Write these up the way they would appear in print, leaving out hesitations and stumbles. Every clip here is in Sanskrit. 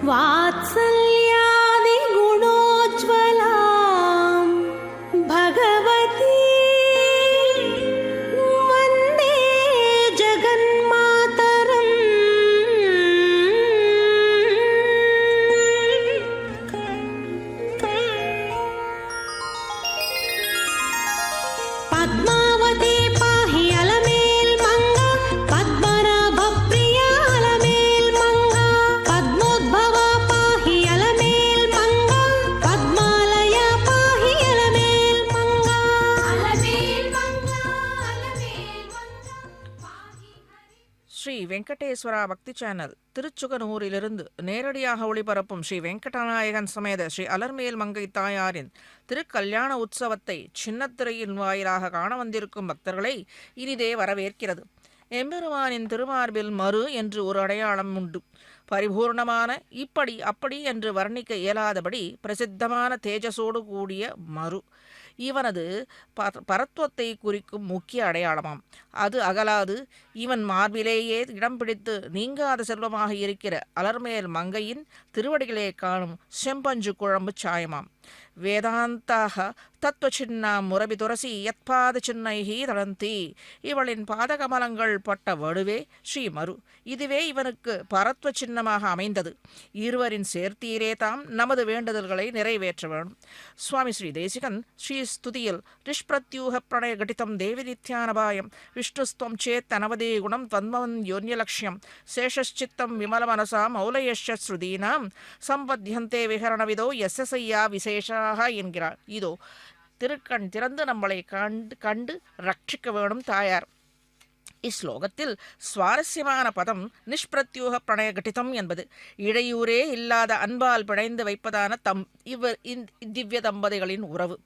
वात्सल्यादि गुणोज्ज्वलां भगवती वन्दे जगन्मातरम्। पद्मावती पाहि अलमेल मंगा, पद्मनाभ प्रिया अलमेल मंगा, पद्मोद्भवा पाहि अलमेल मंगा, पद्मालया पाहि अलमेल मंगा, अलमेल मंगा, अलमेल मंगा पाहि हरि। ஸ்ரீ வெங்கடேஸ்வரா பக்தி சேனல் திருச்சுகனூரிலிருந்து நேரடியாக ஒளிபரப்பும் ஸ்ரீ வெங்கடநாயகன் சமேத ஸ்ரீ அலர்மேல் மங்கை தாயாரின் திருக்கல்யாண உற்சவத்தை சின்னத்திரையின் வாயிலாக காண வந்திருக்கும் பக்தர்களை இனிதே வரவேற்கிறது. எம்பெருமானின் திருமார்பில் மறு என்று ஒரு அடையாளம் உண்டு. பரிபூர்ணமான இப்படி அப்படி என்று வர்ணிக்க இயலாதபடி பிரசித்தமான தேஜஸோடு கூடிய மறு இவனது பரத்துவத்தை குறிக்கும் முக்கிய அடையாளமாம். அது அகலாது இவன் மார்பிலேயே இடம் பிடித்து நீங்காத செல்வமாக இருக்கிற அலர்மேல் மங்கையின் திருவடிகளே காணும் செம்பஞ்சு குழம்பு சாயமாம். வேதாந்தாக தத்துவச்சின்னாம் முரபி துரசி யத்பாத சின்னைஹி தளந்தி. இவளின் பாதகமலங்கள் பட்ட வடுவே ஸ்ரீமரு. இதுவே இவனுக்கு பரத்வ சின்னமாக அமைந்தது. இருவரின் சேர்த்தீரே தாம் நமது வேண்டுதல்களை நிறைவேற்ற வேண்டும். சுவாமி ஸ்ரீ தேசிகன் ஸ்ரீ ஸ்துதியில் நிஷ்பிரத்யூக பிரணய கடிதம் தேவி நித்யானபாயம் விஷ்ணுஸ்துவம் சேத் அனவதே குணம் தன்மவன் யோன்யலக்ஷ்யம் சேஷச்சித்தம் விமல மனசா மௌலயஷ ஸ்ருதீனாம் சம்பத்யந்தே விஹரணவிதோ யசசையா விசேஷாக என்கிறார். இதோ திருக்கண் திறந்து நம்மளை கண்டு ரட்சிக்க வேணும் தாயார். இஸ்லோகத்தில் சுவாரஸ்யமான பதம் நிஷ்பிரத்யூக பிரணய கட்டிதம் என்பது. இடையூறே இல்லாத அன்பால் பிணைந்து வைப்பதான திவ்ய தம்பதிகளின் உறவு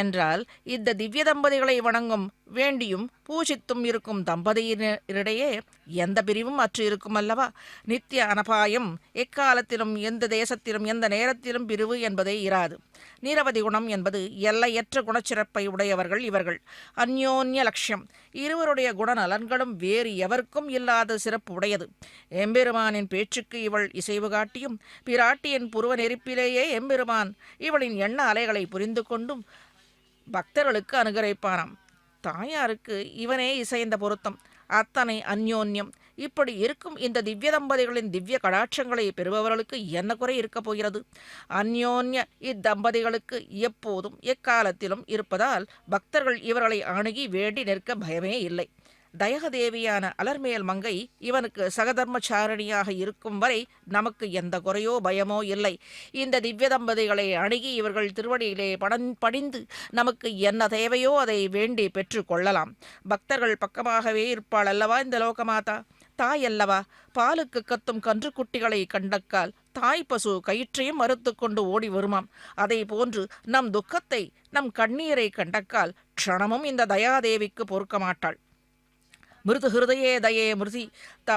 என்றால் இந்த திவ்ய தம்பதிகளை வணங்கும் வேண்டியும் பூஜித்தும் இருக்கும் தம்பதியினரிடையே எந்த பிரிவும் அற்று இருக்கும் அல்லவா. நித்திய அனபாயம் எக்காலத்திலும் எந்த தேசத்திலும் எந்த நேரத்திலும் பிரிவு என்பதே இராது. நிரவதி குணம் என்பது எல்லையற்ற குணச்சிறப்பை உடையவர்கள் இவர்கள். அந்யோன்ய லட்சியம் இருவருடைய குணநலன்களும் வேறு எவருக்கும் இல்லாத சிறப்பு உடையது. எம்பெருமானின் பேச்சுக்கு இவள் இசைவு காட்டியும் பிராட்டியின் புருவ நெருப்பிலேயே எம்பெருமான் இவளின் எண்ண அலைகளை புரிந்து கொண்டும் பக்தர்களுக்கு அனுகரிப்பானாம். தாயாருக்கு இவனே இசைந்த பொருத்தம். அத்தனை அந்யோன்யம். இப்படி இருக்கும் இந்த திவ்ய தம்பதிகளின் திவ்ய கடாட்சங்களை பெறுபவர்களுக்கு என்ன குறை இருக்கப் போகிறது? அந்யோன்ய இத்தம்பதிகளுக்கு எப்போதும் எக்காலத்திலும் இருப்பதால் பக்தர்கள் இவர்களை அணுகி வேண்டி நிற்க பயமே இல்லை. தயாதேவியான அலர்மேல் மங்கை இவனுக்கு சகதர்மச்சாரணியாக இருக்கும் வரை நமக்கு எந்த குறையோ பயமோ இல்லை. இந்த திவ்ய தம்பதிகளை அணுகி இவர்கள் திருவடியிலே படிந்து நமக்கு என்ன தேவையோ அதை வேண்டி பெற்று கொள்ளலாம். பக்தர்கள் பக்கமாகவே இருப்பாள் அல்லவா இந்த லோகமாதா. தாய் அல்லவா. பாலுக்கு கத்தும் கன்று குட்டிகளை கண்டக்கால் தாய் பசு கயிற்றையும் மறுத்து கொண்டு ஓடி வருமாம். அதை போன்று நம் துக்கத்தை நம் கண்ணீரை கண்டக்கால் க்ஷணமும் இந்த தயாதேவிக்கு பொறுக்க மாட்டாள். மிருது ஹிருதயே தயே மிருதி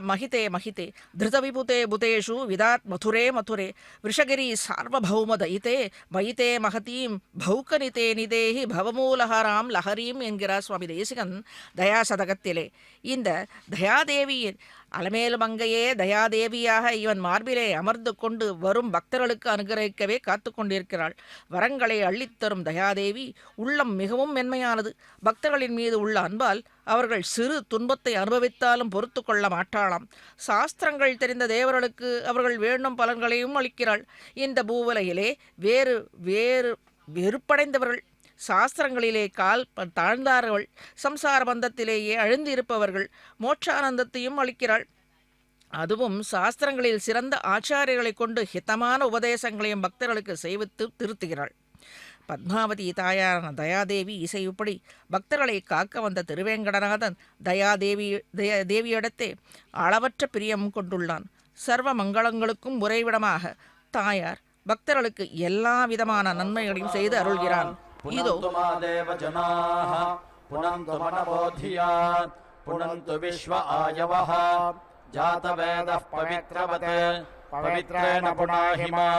மகிதே மகிதே திருதவிபுதே புதேஷு விதாத் மதுரே மதுரே விஷகிரி சார்வபௌம தயிதே மயிதே மகதீம் பௌக்கனிதே நிதேஹி பவமூலஹராம் லஹரீம் என்கிறார் சுவாமி தேசிகன் தயாசதகத்திலே. இந்த தயாதேவியின் அலமேல் மங்கையே தயாதேவியாக இவன் மார்பிலே அமர்ந்து கொண்டு வரும் பக்தர்களுக்கு அனுகிரகிக்கவே காத்து கொண்டிருக்கிறாள். வரங்களை அள்ளித்தரும் தயாதேவி உள்ளம் மிகவும் மென்மையானது. பக்தர்களின் மீது உள்ள அன்பால் அவர்கள் சிறு துன்பத்தை அனுபவித்தாலும் பொறுத்து கொள்ள மாட்டாளாம். சாஸ்திரங்கள் தெரிந்த தேவர்களுக்கு அவர்கள் வேண்டும் பலன்களையும் அளிக்கிறாள். இந்த பூவுலகிலே வேறு வேறு வெறுப்படைந்தவர்கள், சாஸ்திரங்களிலே கால் தாழ்ந்தார்கள், சம்சார பந்தத்திலேயே அழுந்து இருப்பவர்கள் மோட்சானந்தத்தையும் அளிக்கிறாள். அதுவும் சாஸ்திரங்களில் சிறந்த ஆச்சாரியர்களை கொண்டு ஹிதமான உபதேசங்களையும் பக்தர்களுக்கு செய்வித்து திருத்துகிறாள். பத்மாவதி தாயாரான தயாதேவி இசையுப்படி பக்தர்களை காக்க வந்த திருவேங்கடநாதன் தேவியிடத்தே அளவற்ற பிரியம் கொண்டுள்ளான். சர்வ மங்களங்களுக்கும் உறைவிடமாக தாயார் பக்தர்களுக்கு எல்லா விதமான நன்மைகளையும் செய்து அருள்கிறான். இதோ புனந்து விஸ்வ ஆயவஹ ஜாதவேதः பவித்ரவத் பவித்ரேண புனாஹிமா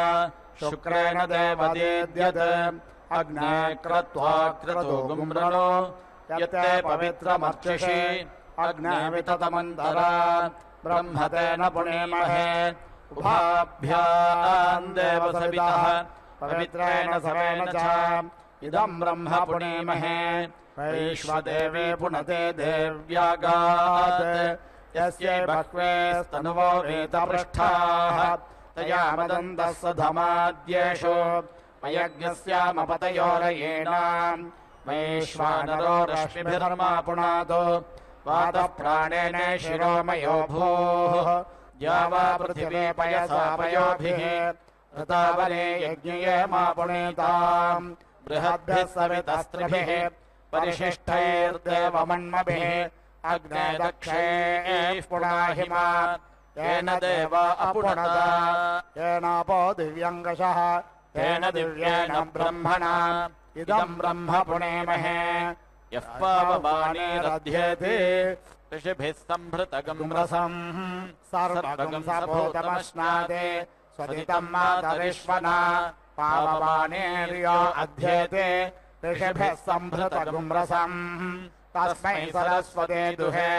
சுக்ரேண தேவதேத்யத் அக்னே க்ரத்வா க்ரதோ கும்ரணோ யத்தே பவித்ரமர்ச்சிஷி அக்னே விததமந்தரா பிரம்மதேன புனேமஹே उभाभ्याम् देवसवितः पवित्रेण सवेन च इदम् ब्रह्म पुणीमहे वैश्वदेवे पुनते देव्यागात् यस्यै बह्वे स्तनुवो वेदपृष्ठाः तया मदन्तः सधमाद्येषु मयज्ञस्यामपतयोरयेण वैश्वानरो रश्मिभिर्मा पुनातो वातः प्राणेन शिरोमयो भूः द्यावा पृथिवी पयसा पयोभिः ऋतावने यज्ञये मा पुणीताम् बृहद्भिः सवितस्त्रिभिः परिशिष्टैर्देवमन्मभिः अग्ने दक्षैः पुनाहिमा येन देवा अपुनत येनापो दिव्यङ्गशः येन दिव्येन ब्रह्मणा इदम् ब्रह्म पुणेमहे यः पावमानेरध्येति ऋषिभिः सम्भृतगम् रसम् सर्वगम् सभूतमश्नादे स्वदितम् मातरिष्वना पावमानेर्यो अध्येते ऋषिभिः सम्भृतगम् रसम् तस्मै सरस्वते दुहे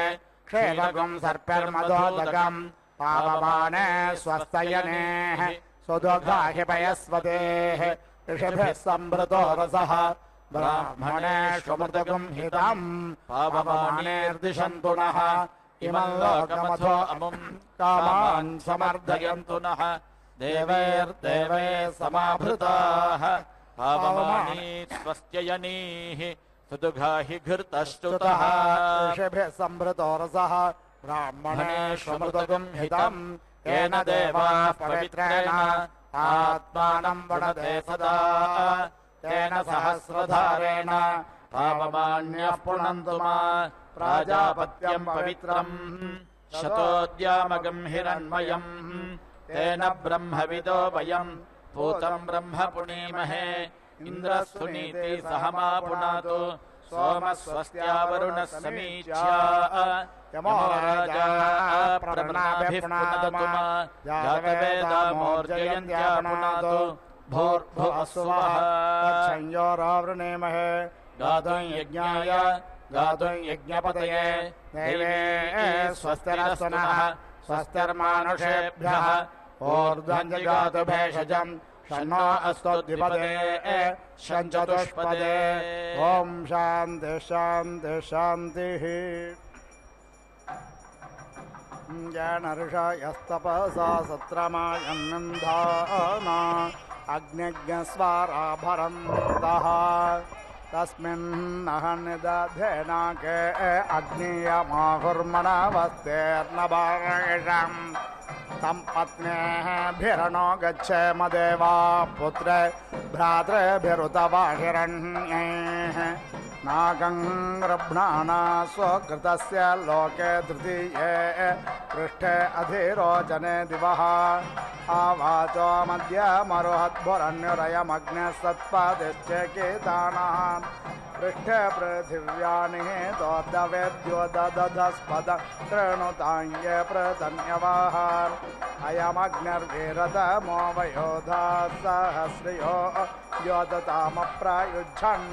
क्षेलगम् सर्पिर्मदोदकम् पावमाने स्वस्तयनेः सुदुग्धाहि पयस्वतेः ऋषिभिः सम्भृतो रसः ब्राह्मणेषु मृतगम् हितम् पावमानेर्दिशन्तु नः इमम् लोकमथो अमुम् कामान् समर्धयन्तु नः देवैर्देवैः समाभृताः पावमानी स्वस्त्ययनीः सुदुघाहि घृतश्च्युतः ऋषिभिः सम्भृतो रसः ब्राह्मणेषु मृतगम् हितम् येन देवाः पवित्रेण आत्मानम् वणते सदा तेन सहस्रधारेण पावमान्यः पुनन्तु मा प्राजापत्यम् पवित्रम् शतोद्यामगम् हिरण्मयम् तेन ब्रह्मविदो वयम् पूतम् ब्रह्म पुणीमहे इन्द्रः सुनीति सह मा पुनातु सोमः स्वस्त्या वरुणः समीच्या यमो राजा प्रणाभिः पुनातु मा जातवेदामोर्जयन्त्या पुनातु भूर्भुवः स्वः संयोरावृणेमहे गातुम् यज्ञाय गातुम् यज्ञपतये देवे स्वस्तिरस्तनः स्वस्तिर्मानुषेभ्यः ऊर्ध्वम् जगातु भेषजम् शन्नो अस्तोद्विपदे शञ्चतुष्पदे ॐ शान्तिः शान्तिः शान्तिः येन ऋषयस्तपसा सत्रमायन्निन्धाना अग्निज्ञस्वाराभरन्तः तस्मिन्नहनिदधेनाके अग्नियमाहुर्मणवस्तेर्नभारयिषम् तम् पत्न्यभिरणो गच्छेम देवा पुत्रे भ्रातृभिरुतवा हिरण्यैः नागम् गृह्णाना स्वकृतस्य लोके तृतीये पृष्ठे अधिरोचने दिवः आवाचो मध्यमरुहद्भुरन्युरयमग्ने सत्पदिश्चेकितानः पृष्ठे पृथिव्यानि दोद्दवेद्यो ददधस्पद कृणुताङ्गे प्रतन्यवाः अयमग्निर्वीरतमो वयोधा सहस्रियो योदतामप्रयुज्झन्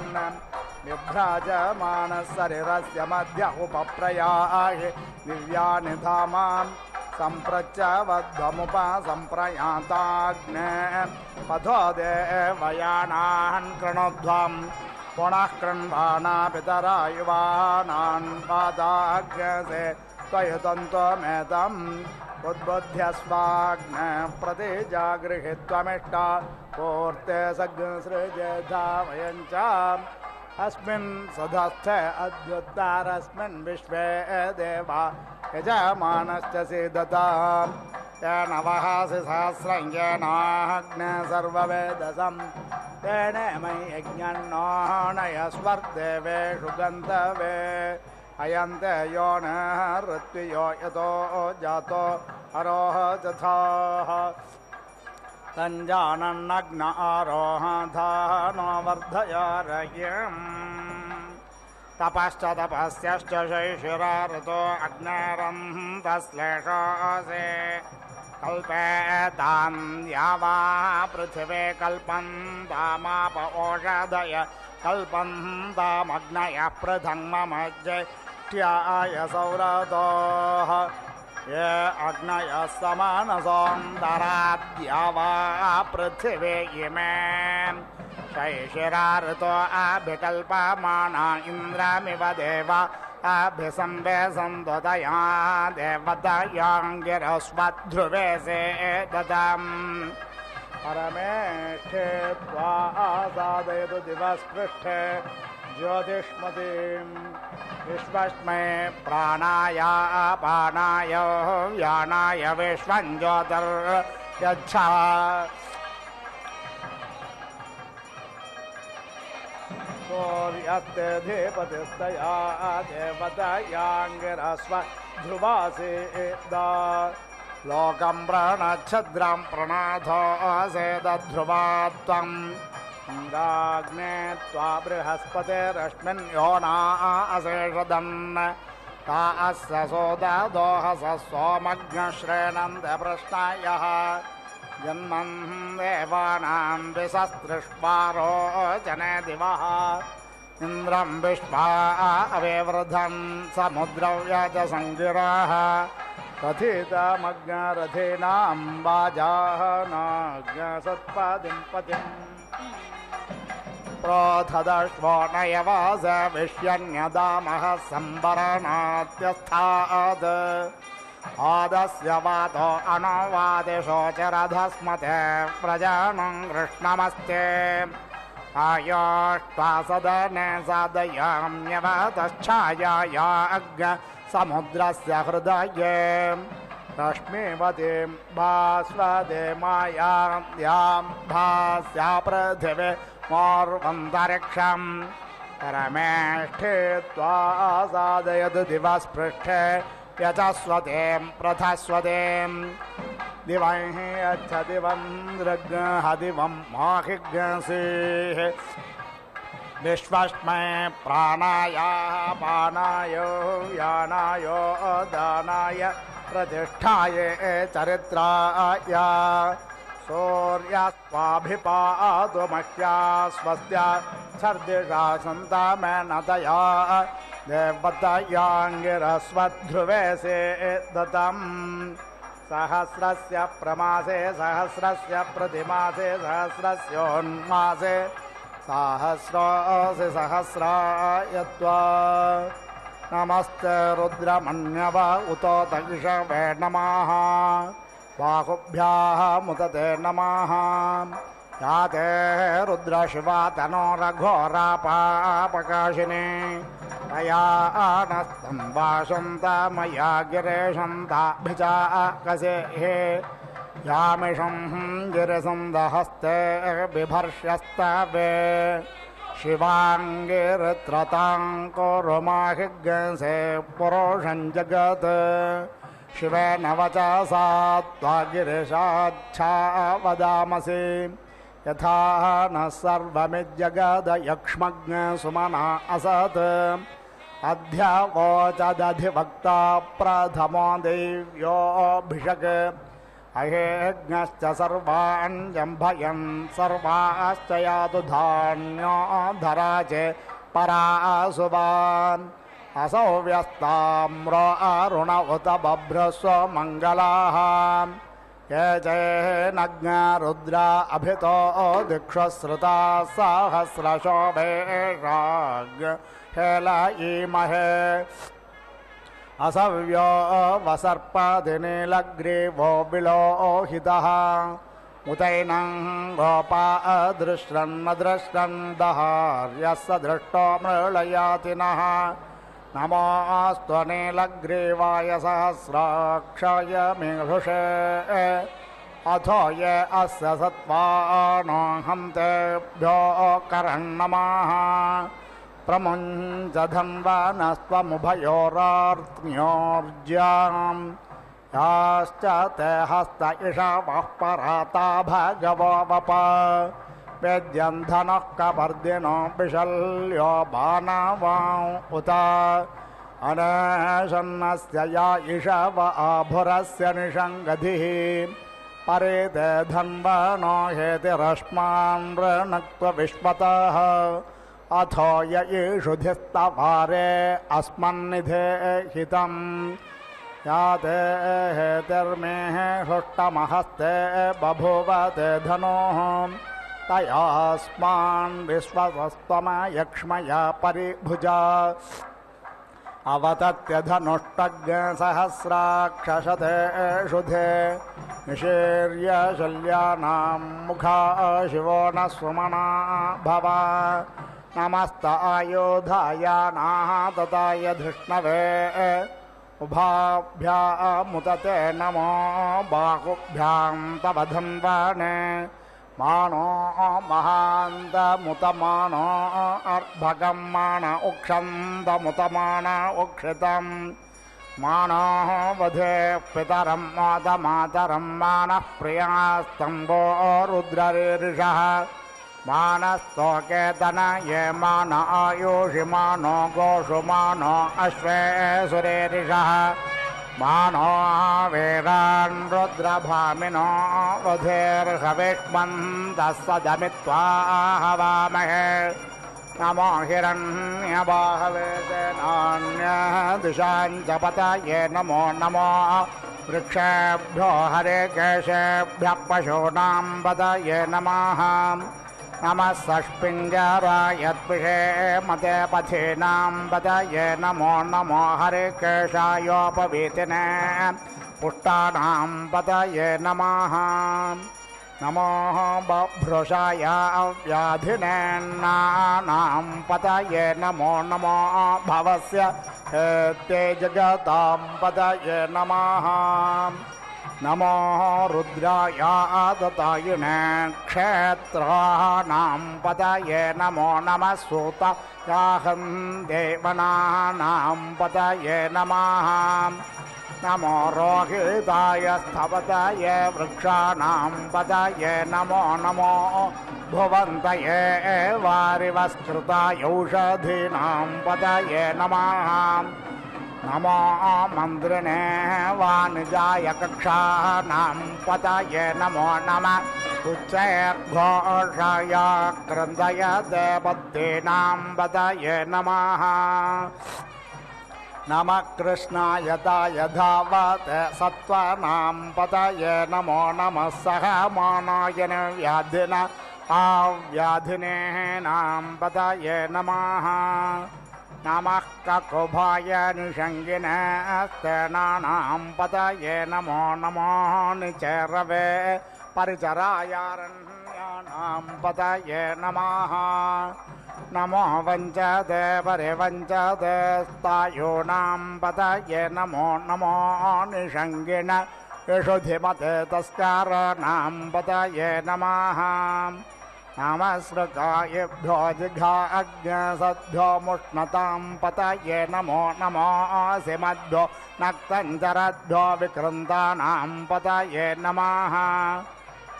विभ्राजमानः शरीरस्य मध्य उपप्रयाहि दिव्यानि धामान् सम्प्रत्यवध्वमुपसम्प्रयाताग्ने पथो देवयानान् कृणुध्वम् पुनः कृण्वाना पितरा युवानान् पादाग्रसे त्वयुतन्त्वमेतम् उद्बुध्यस्वाग्ने प्रति जागृहीत्वमिष्टा पूर्ते सृजेधा वयम् च अस्मिन् सधस्थे अद्युत्तरस्मिन् विश्वे देवा यजमानश्च सीदताम् येन वहासि सहस्रं येनाग्ने सर्ववेदसम् तेन मयि यज्ञन्नो नयस्वर्देवेषु गन्तवे अयन्ते यो न ऋत्वियो यतो जातो अरोह चथाः तञ्जानन्नग्न आरोहधानो वर्धयारयम् तपश्च तपस्यश्च शैशिराऋतो अग्नेरन्तश्लेषोऽसि कल्पेताम् यावा पृथिवे कल्पन्तामाप ओषधय कल्पन्तामग्नयः पृथङ् मम ज्येष्ठ्याय सौरतोः ये अग्नयः समानसोऽन्तराद्या वा पृथिवे इमे शैशिरा ऋतो अभिकल्पमाना इन्द्रमिव देव अभिसंवेशन्तया देवतायाङ्गिरस्वध्रुवे से ददम् परमेष्ठे त्वा आसादयतु दिवस्पृष्ठे ज्योतिष्मतीम् विश्वस्मै प्राणाय अपानाय व्यानाय विश्वं ज्योतिर्यच्छा सूर्यस्ते धीपतिस्तया देवतायाङ्गिरस्व ध्रुवासेदा लोकं प्रणच्छद्रं प्रणाथोऽसेदध्रुवा त्वम् इन्द्राग्ने त्वा बृहस्पतिरश्मिन् योना अशेषदन् ता अस्य सोददोहस सोमग्नश्रेणन्त प्रश्नायः जन्मन् देवानां विसस्तृष्वारो जने दिवः इन्द्रं विश्वा अवेवृधं समुद्रव्याजसङ्गिराः कथितमग्नरथीनां वाजानाज्ञसत्पदिं पतिम् प्रोथदश्वो नयवास विष्यन्यदामः संवरणात्यस्थाद् आदस्य वातो अनवादिशोचरधस्मते प्रजानं कृष्णमस्ते आयोष्टा सदने सादयाम्यवतश्छायाया अग्न समुद्रस्य हृदये रश्मिवतीं भास्वदे मायां भास्या पृथिवे मोर्वन्तरिक्षं परमेष्ठे त्वा सादयतु दिवस्पृष्ठे यचस्वतीं प्रथस्वतीं दिवं यच्छ दिवं दृग्ः दिवं माहिग्सीः विश्वस्मै प्राणाय पानाय व्यानाय दानाय प्रतिष्ठाय चरित्राय सूर्यस्त्वाभिपातु मह्या स्वस्त्या छर्दिषा सन्तामेनतया देवतायाङ्गिरस्वध्रुवे से दतम् सहस्रस्य प्रमासे सहस्रस्य प्रतिमासे सहस्रस्योन्मासे सहस्रासि सहस्राय त्वा नमस्ते रुद्रमन्यव उतो दक्षवे नमः बाहुभ्याः मुदते नमः याते रुद्रशिवा तनो रघोरापापकाशिनी तया नस्तम्भाषन्त मया गिरेशन्ताभिचाकसे यामिषं गिरिसन्दहस्ते बिभर्ष्यस्तवे शिवाङ्गिरत्रतां कुरुमाहिग्से पुरुषं जगत् शिवेन वचसा त्वा गिरिशाच्छा वदामसि यथा न सर्वमिज्जगदयक्ष्मज्ञ सुमना असत् अध्यवोचदधिवक्ता प्रथमो देव्योऽभिषक् अहेज्ञश्च सर्वान् जम्भयन् सर्वाश्च यातु धान्यो धरा च परासुवान् असौ व्यस्ताम्रो अरुण उत बभ्रस्व मङ्गलाः ये चेनज्ञा रुद्रा अभितो दिक्षुश्रुता सहस्रशोभेषाग् हेलयीमहे असव्यो वसर्पदिनीलग्रीवो विलोहितः उतैनं गोपा अदृष्टन्नदृष्टन् दहार्यस्य दृष्टो मृळयातिनः नमोऽस्तु नीलग्रीवाय सहस्राक्षाय मेघुषे अथो ये अस्य सत्त्वानो हन्तेभ्यो करन्नमः प्रमुञ्च धन्वानस्त्वमुभयोरार्त्म्योर्ज्याम् याश्च ते हस्त इषवः पराता भगवो वप वेद्यं धनः कपर्दिनो विशल्यो बाणवां उत अनेशन्नस्य या इषव आभुरस्य निषङ्गधिः परेते धन्वनो हेतिरश्मान् ऋणक्त्व विश्वतः अथो य ईषुधिस्तवारे अस्मन्निधे हितम् या ते हेतिर्मेः हृष्टमहस्ते बभूव ते धनुः तयास्मान् विश्वसस्त्वमयक्ष्मया परिभुजा अवतत्य धनुष्टग्सहस्राक्षशते शुधे निशीर्य शल्यानां मुखा शिवो न सुमना भव नमस्त आयुधायानाः तताय धृष्णवे उभाभ्यामुदते नमो बाहुभ्यां तव धन्वने मानो महान्तमुतमानो अर्भगं मान उक्षन्तमुतमान उक्षितं मानो वधे पितरं मातमातरं मानः प्रियास्तम्भो रुद्ररीर्षः मानस्तोकेतन ये मान आयुषि मानो गोषु मानो अश्वे सुरेरिषः मानो वीरान् रुद्रभामिनो वधेर्हविष्मन्तः सदमित्वा हवामहे नमो हिरण्यबाहवे सेनान्यदिशां च पतये नमो नमो वृक्षेभ्यो हरिकेशेभ्यः पशूनां पतये नमः नमः षष्पिञ्जराय द्विषे मते पथीनां पतये नमो नमो हरिकेशायोपवीतिने पुष्टानां पतये नमः नमो बभ्रुषाय व्याधिने नानां पतये नमो नमो भवस्य ते जगतां पतये नमः नमो रुद्राय आदतायिने क्षेत्राणां पतये नमो नमः सूतायाहं देवनानां पतये नमः नमो रोहिताय स्थपतये वृक्षाणां पतये नमो नमो भुवन्तये वारिवस्कृतायौषधीनां पतये नमः नमो मन्त्रिणे वाणिजाय कक्षानां पतये नमो नमः उच्चैर्घोषाय क्रन्दयते पद्दीनां पतये नमः नमः कृष्णाय ताय धावत सत्त्वानां पतये नमो नमः सह मानाय व्याधिन आव्याधिनेनां पतये नमः नमः ककुभाय निषङ्गिने स्तेनानां पतये नमो नमो निचरवे परिचरायारण्यानां पतये नमः नमो वञ्चते परिवञ्चते स्थायूनां पतये नमो नमो निषङ्गिन यशुधिमते तस्काराणां पतये नमः नमस्कृतायेभ्यो जिघाज्ञसद्भ्यो मुष्णतां पतये नमो नमो सिमद्भ्यो नक्तञ्जरद्भ्यो विकृन्तानां पतये नमः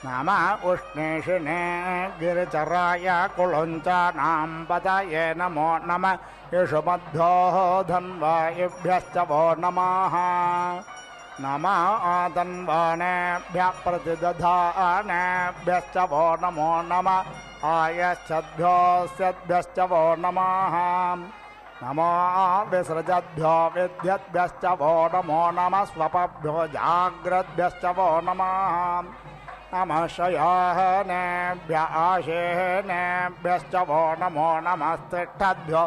नमः उष्णेशिने गिरिचराय कुलुञ्चानां पतये नमो नमः यशुमद्भ्यो धन्वायेभ्यश्च वो नमः नमः आतन्वानेभ्यः प्रतिदधानेभ्यश्च वो नमो नमः आयश्चद्भ्योऽस्यद्भ्यश्च वो नमः नमो विसृजद्भ्यो विद्यद्भ्यश्च वो नमो नमः स्वपभ्यो जाग्रद्भ्यश्च वो नमः नमः शयानेभ्यः आशेनेभ्यश्च वो नमो नमः तिष्ठद्भ्यो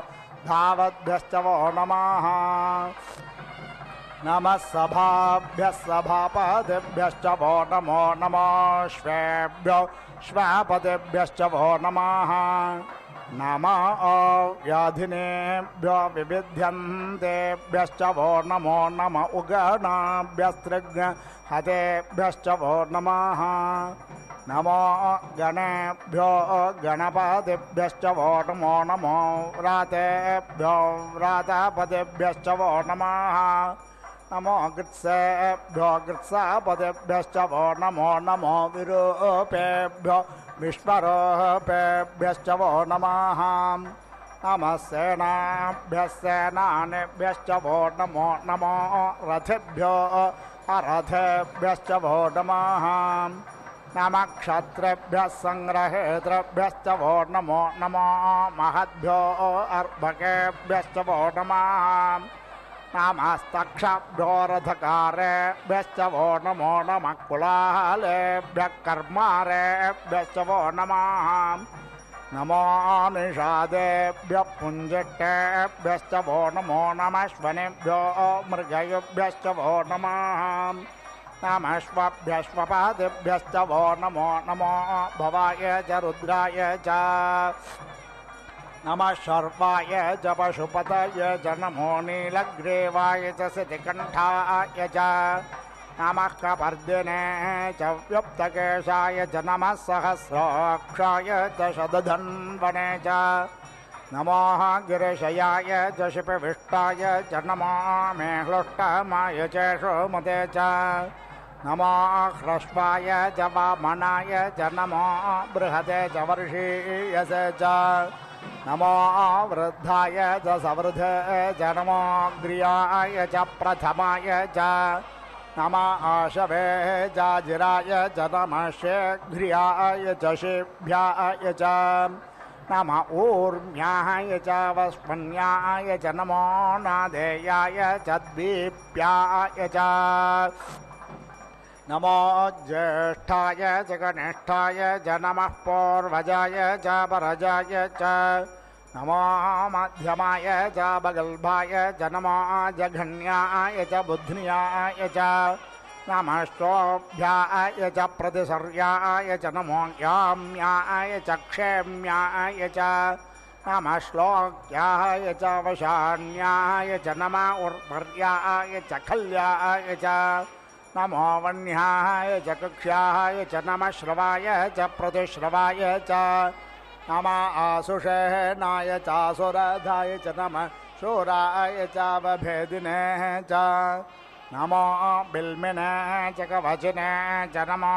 धावद्भ्यश्च वो नमः नमः सभाभ्यः सभापतिभ्यश्च वो नमो नमः श्वेभ्यो श्वापतिभ्यश्च वो नमः नमः व्याधिनेभ्यो विविध्यन्तेभ्यश्च वो नमो नमः उगणाभ्यस्त्रिघ्नहतेभ्यश्च वो नमः नमो गणेभ्यो गणपतिभ्यश्च वो नमो नमो व्रातेभ्यो व्रातपतिभ्यश्च वो नमः नमो गृत्सेभ्यो गृत्सापतिभ्यश्च वो नमो नमो विरूपेभ्यो विश्वरूपेभ्यश्च वो नमः नमः सेनाभ्यः सेनानेभ्यश्च वो नमो नमो रथेभ्यो अरथेभ्यश्च वो नमः नमः क्षत्रेभ्यः सङ्ग्रहेतृभ्यश्च वो नमो नमो महद्भ्यो अर्भकेभ्यश्च वो नमः नमस्तक्षभ्यो रथकारेभ्यश्च वो नमो नमः कुलालेभ्यः कर्मारेभ्यश्च वो नमः नमो निषादेभ्यः पुञ्जिष्टेभ्यश्च वो नमो नमः श्वनेभ्यो मृगयुभ्यश्च वो नमः नमस्वभ्यश्वपादिभ्यश्च वो नमो नमो भवाय च रुद्राय च नमः शर्वाय च पशुपतये च नमो नीलग्रीवाय च सितिकण्ठाय च नमः कपर्दिने च व्युप्तकेशाय च नमः सहस्राक्षाय च शतधन्वने च नमो गिरिशयाय च शिपिविष्टाय च नमो मेह्लुष्टमाय च सोमते च नमो ह्रस्वाय च वामनाय च नमो बृहते च वर्षीयसे च नमो वृद्धाय च सवृधे च नमो ग्रियाय च प्रथमाय च नमः आशवे च जिराय च नमः शेघ्रियाय च शेभ्याय च नमः ऊर्म्याय च वस्पन्याय च नमो नादेयाय च द्वीप्याय च नमो ज्येष्ठाय च कनिष्ठाय च नमः पूर्वजाय च परजाय च नमो मध्यमाय च बगल्भाय च नमो जघन्याय च बुध्न्याय च नमः स्तोभ्याय च प्रतिसर्याय च नमो याम्याय च क्षेम्याय च नमः श्लोक्याय च वशान्याय च नमः उर्वर्याय च खल्याय च नमो वह्न्याय च कक्ष्याय च नमः श्रवाय च प्रतिश्रवाय च नमः आसुषेनाय च आसुरधाय च नमः शूराय च वभेदिने च नमो बिल्मिने च कवचिने च नमो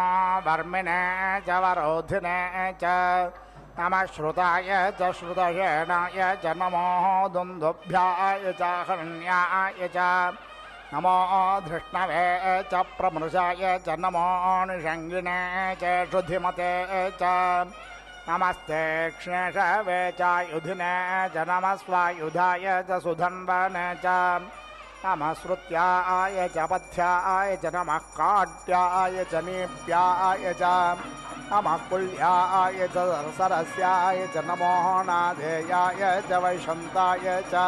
वर्मिने च वरोधिने च नमः श्रुताय च श्रुतशेनाय च नमो दुन्दुभ्याय च हरण्याय च नमो धृष्णवे च प्रमृषाय च नमो निषङ्गिने च शुद्धिमते च नमस्ते क्ष्णेषवे च युधिने च नमः स्वायुधाय च सुधन्वने च नमः श्रुत्याय च पथ्याय च नमः काट्याय च नीप्याय च नमः कुल्याय च सरस्याय च नमो नादेयाय च वैशन्ताय च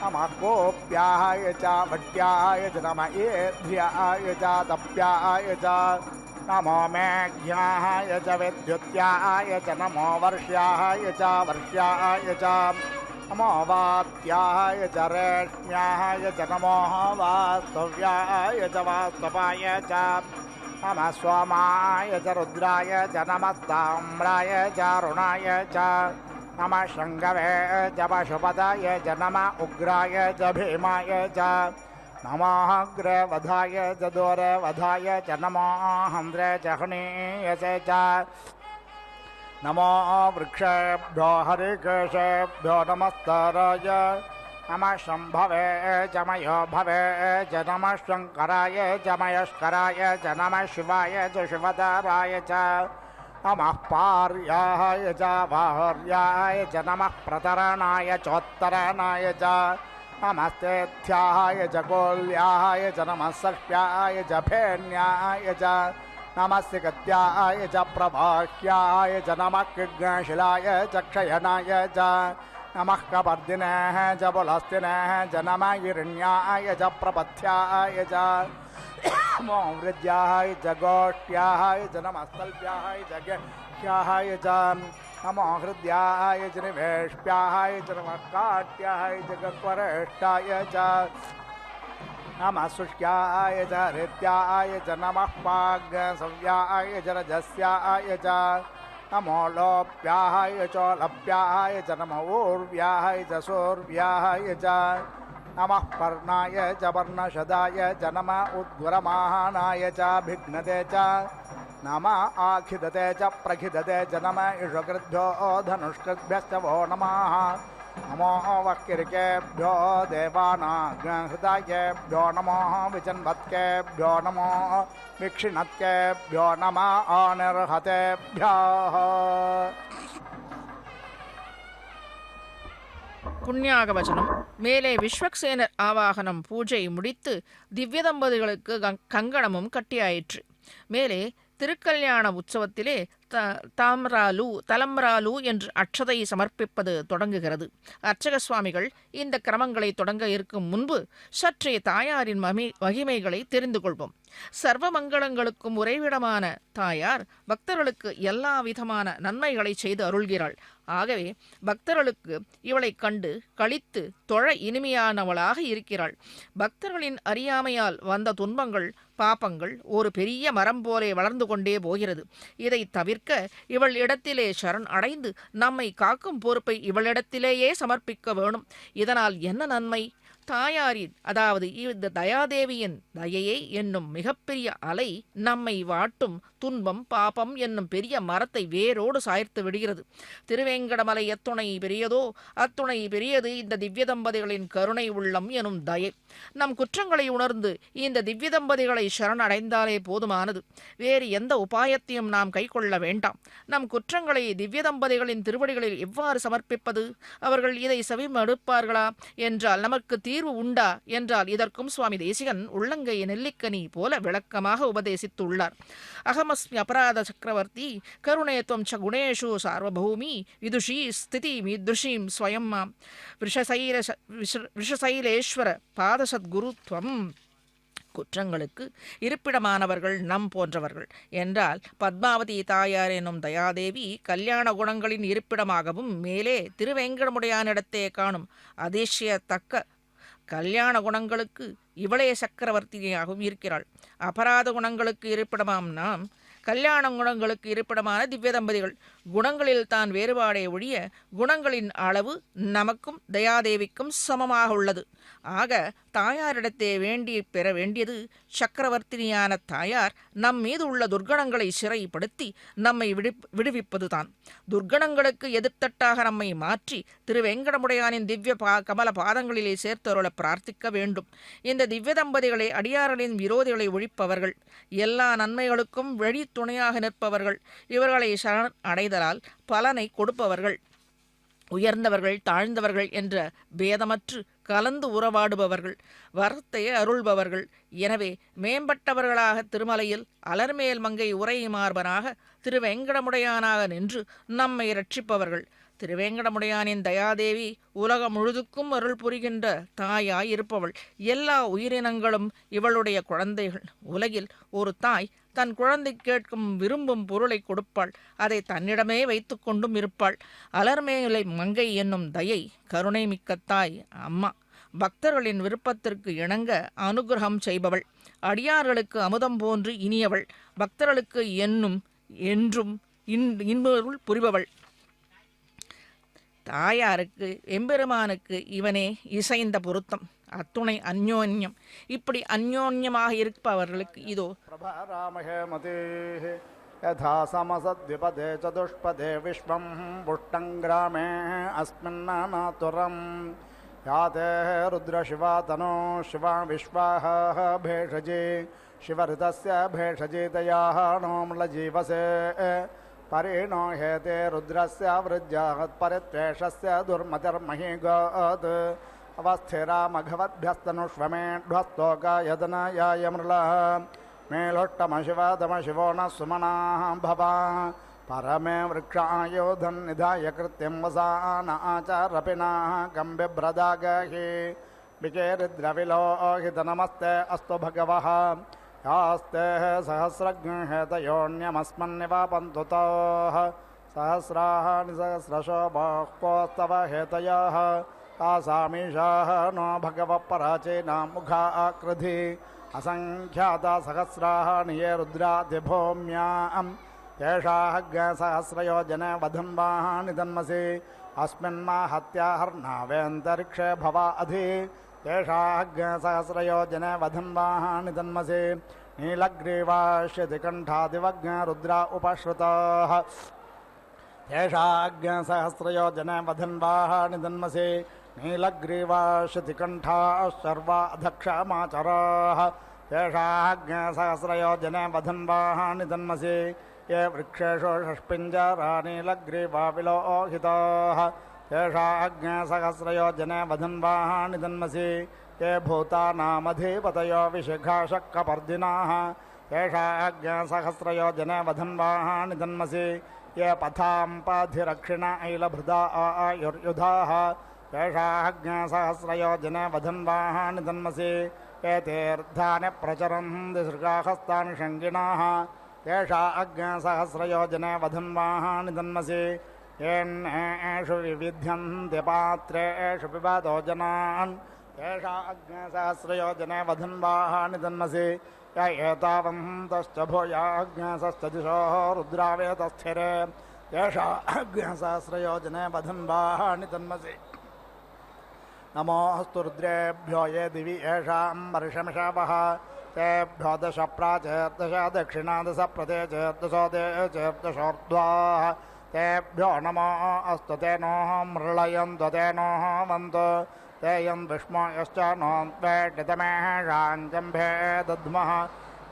नमः कोप्याय च भट्याय च नमः एध्याय च तप्याय च नमो मेघ्याय च विद्युत्याय च नमो वर्ष्याय च वर्ष्याय च नमो वात्याय च रेष्म्याय च नमो वास्तव्याय च वास्तवाय च नमः सोमाय च रुद्राय च नमः ताम्राय च अरुणाय च नमः शङ्गवे च पशुपतये च नमः उग्राय च भीमाय च नमः अग्रवधाय च दूरवधाय च नमो हन्द्रे च हनीयसे च नमो वृक्षेभ्यो हरिकेशेभ्यो नमस्तराय नमः शम्भवे च मयो भवे च नमः शङ्कराय च मयस्कराय च नमः शिवाय च शिवधराय च नमः पार्याय च बाहुर्याय च नमः प्रतरणाय चोत्तरणाय च नमस्तेथ्याय च कोल्याय च नमः सष्प्याय च फेन्याय च नमः सिकत्याय च प्रभाह्याय च नमः किग्नशिलाय च क्षयनाय च नमः कपर्दिने च पुलस्तिने च नमः हिरण्याय च प्रपथ्याय च नमो वृद्ध्याय च गोष्ठ्याय च नमः स्थल्प्याय च गेह्याय च नमो हृद्याय च निवेश्याय च नमः काट्याय च गक्वरेष्ठाय च नमः शुष्क्याय च हृत्याय च नमः पाग्सव्याय च रजस्याय च नमो लोप्याय च लप्याय च नमो ऊर्व्याय च सूर्व्याय च नमः पर्णाय च पर्णशदाय च नमः उद्वरमानाय च भिघ्नते च नमः आखिदते च प्रखिदते च नमः इषकृद्भ्यो धनुष्कृद्भ्यश्च वो नमः नमो वक्किरिकेभ्यो देवानाग्नहृदयेभ्यो नमो विचन्वत्केभ्यो नमो विक्षिणत्केभ्यो नमः अनिर्हतेभ्यः புண்ணியாக வச்சனம், மேலே விஸ்வக்சேனர் ஆவாகனம் பூஜை முடித்து திவ்ய தம்பதிகளுக்கு கங்கணமும் கட்டியாயிற்று. மேலே திருக்கல்யாண உற்சவத்திலே தலம்ராலு என்று அட்சதை சமர்ப்பிப்பது தொடங்குகிறது. அர்ச்சக சுவாமிகள் இந்த கிரமங்களை தொடங்க இருக்கும் முன்பு சற்றே தாயாரின் மகிமைகளை தெரிந்து கொள்வோம். சர்வ மங்களங்களுக்கும் உறைவிடமான தாயார் பக்தர்களுக்கு எல்லா விதமான நன்மைகளை செய்து அருள்கிறாள். ஆகவே பக்தர்களுக்கு இவளை கண்டு களித்து தொழ இனிமையானவளாக இருக்கிறாள். பக்தர்களின் அறியாமையால் வந்த துன்பங்கள் பாப்பங்கள் ஒரு பெரிய மரம் போலே வளர்ந்து கொண்டே போகிறது. இதை தவிர்க்க இவள் இடத்திலே சரண் அடைந்து நம்மை காக்கும் பொறுப்பை இவளிடத்திலேயே சமர்ப்பிக்க வேணும். இதனால் என்ன நன்மை? தாயாரின், அதாவது இந்த தயாதேவியின் தயையே என்னும் மிகப்பெரிய அலை நம்மை வாட்டும் துன்பம் பாபம் என்னும் பெரிய மரத்தை வேரோடு சாய்த்து விடுகிறது. திருவேங்கடமலை எத்துணை பெரியதோ அத்துணை பெரியது இந்த திவ்ய தம்பதிகளின் கருணை உள்ளம் எனும் தயை. நம் குற்றங்களை உணர்ந்து இந்த திவ்ய தம்பதிகளை சரணடைந்தாலே போதுமானது. வேறு எந்த உபாயத்தையும் நாம் கைக்கொள்ள வேண்டாம். நம் குற்றங்களை திவ்ய தம்பதிகளின் திருவடிகளில் எவ்வாறு சமர்ப்பிப்பது? அவர்கள் இதை செவிமடுப்பார்களா என்றால் நமக்கு தீர்வு உண்டா என்றால் இதற்கும் சுவாமி தேசிகன் உள்ளங்கை நெல்லிக்கனி போல விளக்கமாக உபதேசித்துள்ளார். அகமஸ்மி அபராத சக்கரவர்த்தி கருணே துவம் ச குணேஷு சார்வபௌமி விதுஷி ஸ்திதி மீதுஷீம் ஸ்வயம் மாம் விஷசைலேஸ்வர பாதசத்குருத்வம். குற்றங்களுக்கு இருப்பிடமானவர்கள் நம் போன்றவர்கள் என்றால் பத்மாவதி தாயார் என்னும் தயாதேவி கல்யாண குணங்களின் இருப்பிடமாகவும் மேலே திருவேங்கடமுடையானிடத்தே காணும் அதிசயத்தக்க கல்யாண குணங்களுக்கு இவளே சக்கரவர்த்தியாகவும் இருக்கிறாள். அபராத குணங்களுக்கு இருப்பிடமாம் நாம், கல்யாண குணங்களுக்கு இருப்பிடமான திவ்ய தம்பதிகள். குணங்களில் தான் வேறுபாடே ஒழிய குணங்களின் அளவு நமக்கும் தயாதேவிக்கும் சமமாக உள்ளது. ஆக தாயாரிடத்தே வேண்டி பெற வேண்டியது சக்கரவர்த்தினியான தாயார் நம் மீது உள்ள துர்கணங்களை சிறைப்படுத்தி நம்மை விடுவிப்பதுதான். துர்கணங்களுக்கு எதிர்த்தட்டாக நம்மை மாற்றி திருவேங்கடமுடையானின் திவ்ய கமல பாதங்களிலே சேர்த்தருள பிரார்த்திக்க வேண்டும். இந்த திவ்ய தம்பதிகளை அடியார்களின் விரோதிகளை ஒழிப்பவர்கள், எல்லா நன்மைகளுக்கும் வழி துணையாக நிற்பவர்கள், இவர்களை சரண் அடைதலால் பலனை கொடுப்பவர்கள், உயர்ந்தவர்கள் தாழ்ந்தவர்கள் என்ற பேதமற்று கலந்து உறவாடுபவர்கள், வரத்தை அருள்பவர்கள். எனவே மேம்பட்டவர்களாக திருமலையில் அலர்மேல் மங்கை உரையுமார்பனாக திருவேங்கடமுடையானாக நின்று நம்மை ரட்சிப்பவர்கள். திருவேங்கடமுடையானின் தயாதேவி உலகம் முழுதுக்கும் அருள் புரிகின்ற தாயாய் இருப்பவள். எல்லா உயிரினங்களும் இவளுடைய குழந்தைகள். உலகில் ஒரு தாய் தன் குழந்தை கேட்கும் விரும்பும் பொருளை கொடுப்பாள். அதை தன்னிடமே வைத்து கொண்டும் இருப்பாள். அலர்மேலை மங்கை என்னும் தயை கருணை மிக்க தாய் அம்மா. பக்தர்களின் விருப்பத்திற்கு இணங்க அனுகிரகம் செய்பவள். அடியார்களுக்கு அமுதம் போன்று இனியவள். பக்தர்களுக்கு என்றும் இன்பொருள் புரிபவள். தாயாருக்கு எம்பெருமானுக்கு இவனே இசைந்த பொருத்தம். அத்துணை அந்யோன்யம். இப்படி அந்யோன்யமாக இருப்பவர்களுக்கு இதோ யதா சமசத்விபதே சதுஷ்பதே விஸ்வம் புஷ்டங்கிராமே அஸ்மின்னாதுரம் யாதே ருத்ரசிவா தனோ சிவா விஸ்வாஹ பேஷஜே சிவரிதஸ்ய பேஷஜே தயாஹ நோம்லஜீவசே பரிணோ ஹேதே ருத்ரஸ்ய விருஜ்யாத் பரித்வேஷஸ்ய துர்மதிர்மஹி கோத் அவஸ்திரா மகவத்யஸ்தனுஷ்வமேಢ்வஸ்தோகாயதனாயாய மிருளः மேலோட்டம சிவதம சிவோ ந சுமனாः பவா பரமே விரக்ஷாயோதன் நிதாய கிருத்தியம் வசான ஆச்சாரபினாः கம்பிப்ரதாகஹி விகேரித்ரவிலோஹித நமஸ்தே அஸ்து பகவः யாஸ்தே சஹஸ்ரஜ்ஞேதயோன்யமஸ்மன்னிவாபந்து தோः சஹஸ்ராணி சஹஸ்ரசோ பாஹ்வோஸ்தவ ஹேதயः தாசாமீஷாः नो भगवपराचेन मुखा आकृधि असङ्ख्याता सहस्राणि ये रुद्रादिभूम्याम् येषाः सहस्रयोजने वधन्वाहानि धन्मसि अस्मिन्माहत्याहर्नावेऽन्तरिक्षे भवा अधि येषाः सहस्रयोजने वधन्वाहानि धन्मसि नीलग्रीवाश्यति कण्ठादिवज्ञ रुद्रा उपश्रुताः येषाज्ञ सहस्रयोजने वधन्वाहानि धन्मसि नीलग्रीवाश्यतिकण्ठाः सर्वा अधक्षमाचराः येषाज्ञ सहस्रयोजने वधन्वाहानि धन्मसि ये वृक्षेषु षष्पिञ्जरा नीलग्रीवा विलोहिताः तेषाज्ञसहस्रयोजने वधन्वाहानि धन्मसि ये भूतानामधिपतयो विशिखाशक्कपर्दिनाः तेषाज्ञसहस्रयोजने वधन्वाहानि धन्मसि ये पथां पाधिरक्षिणा ऐलभृदा आयुर्युधाः तेषाज्ञसहस्रयोजने वधन्वाहानि धन्मसि ये तीर्थानि प्रचरन्ति सृगाहस्तानि शङ्गिनाः तेषाज्ञसहस्रयोजने वधन्वाहानि धन्मसि येषु विविध्यन्ति पात्रेषु पिबतो जनान् तेषाज्ञसहस्रयोजने वधन्वाहानि धन्मसि य एतावन्तश्च भूयाज्ञसश्च दिशोः रुद्रावेतस्थिरे तेषाज्ञसहस्रयोजने वधन्वाहानि धन्मसि नमोऽस्तु रुद्रेभ्यो ये दिवि येषां वर्षमिषवः तेभ्यो दश प्राचेर्दश दक्षिणा दश प्रदेचेर्दशो देचेर्दशोर्ध्वाः तेभ्यो नमो अस्तु तेनो मृळयन्तु तेनो वन्तु ते यं विष्मो यश्च नो त्वेटितमेषाञ्जम्भे दद्मः